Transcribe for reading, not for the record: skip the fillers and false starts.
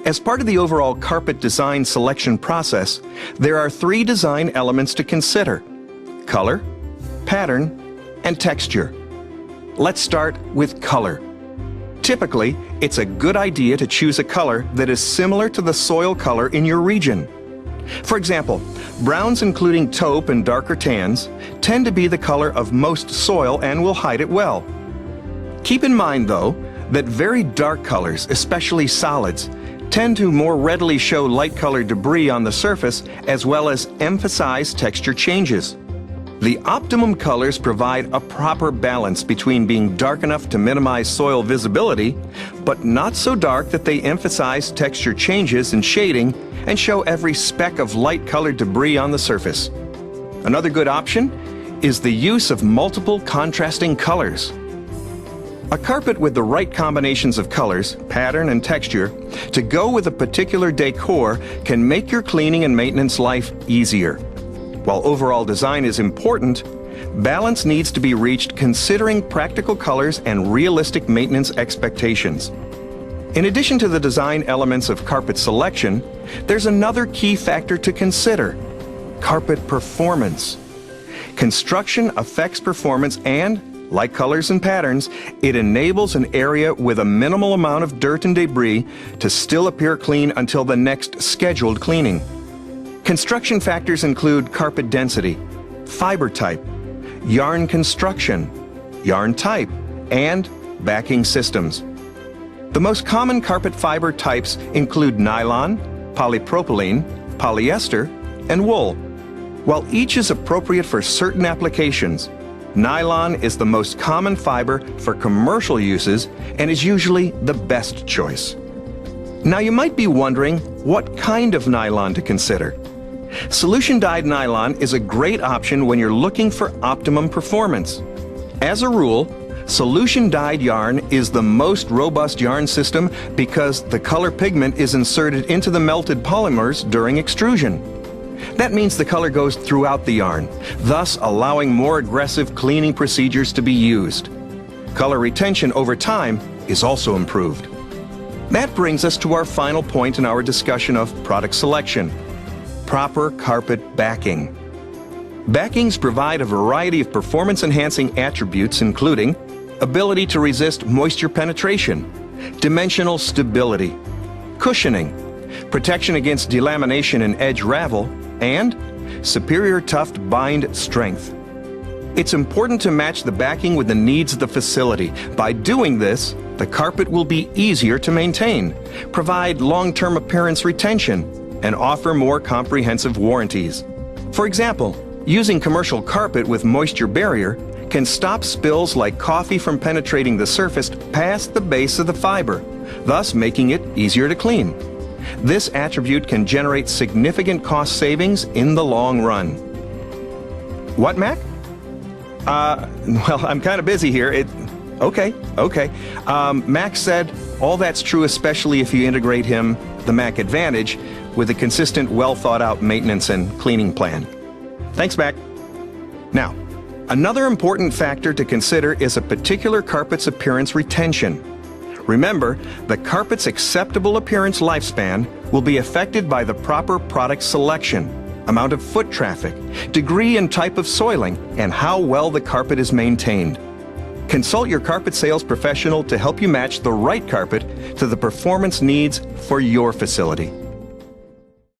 As part of the overall carpet design selection process, there are 3 design elements to consider: color, pattern, and texture. Let's start with color. Typically, it's a good idea to choose a color that is similar to the soil color in your region. For example, browns including taupe and darker tans tend to be the color of most soil and will hide it well. Keep in mind, though, that very dark colors, especially solids, tend to more readily show light-colored debris on the surface as well as emphasize texture changes. The optimum colors provide a proper balance between being dark enough to minimize soil visibility, but not so dark that they emphasize texture changes and shading and show every speck of light-colored debris on the surface. Another good option is the use of multiple contrasting colors. A carpet with the right combinations of colors, pattern, and texture to go with a particular decor can make your cleaning and maintenance life easier. While overall design is important, balance needs to be reached considering practical colors and realistic maintenance expectations. In addition to the design elements of carpet selection, there's another key factor to consider: carpet performance. Construction affects performance and, like colors and patterns, it enables an area with a minimal amount of dirt and debris to still appear clean until the next scheduled cleaning. Construction factors include carpet density, fiber type, yarn construction, yarn type, and backing systems. The most common carpet fiber types include nylon, polypropylene, polyester, and wool. While each is appropriate for certain applications, nylon is the most common fiber for commercial uses and is usually the best choice. Now you might be wondering what kind of nylon to consider. Solution-dyed nylon is a great option when you're looking for optimum performance. As a rule, solution-dyed yarn is the most robust yarn system because the color pigment is inserted into the melted polymers during extrusion. That means the color goes throughout the yarn, thus allowing more aggressive cleaning procedures to be used. Color retention over time is also improved. That brings us to our final point in our discussion of product selection: proper carpet backing. Backings provide a variety of performance-enhancing attributes including ability to resist moisture penetration, dimensional stability, cushioning, protection against delamination and edge ravel, and superior tuft bind strength. It's important to match the backing with the needs of the facility. By doing this, the carpet will be easier to maintain, provide long-term appearance retention, and offer more comprehensive warranties. For example, using commercial carpet with moisture barrier can stop spills like coffee from penetrating the surface past the base of the fiber, thus making it easier to clean. This attribute can generate significant cost savings in the long run. What, Mac? Well, I'm kind of busy here. Okay. Mac said all that's true, especially if you integrate the Mac Advantage, with a consistent, well-thought-out maintenance and cleaning plan. Thanks, Mac. Now, another important factor to consider is a particular carpet's appearance retention. Remember, the carpet's acceptable appearance lifespan will be affected by the proper product selection, amount of foot traffic, degree and type of soiling, and how well the carpet is maintained. Consult your carpet sales professional to help you match the right carpet to the performance needs for your facility.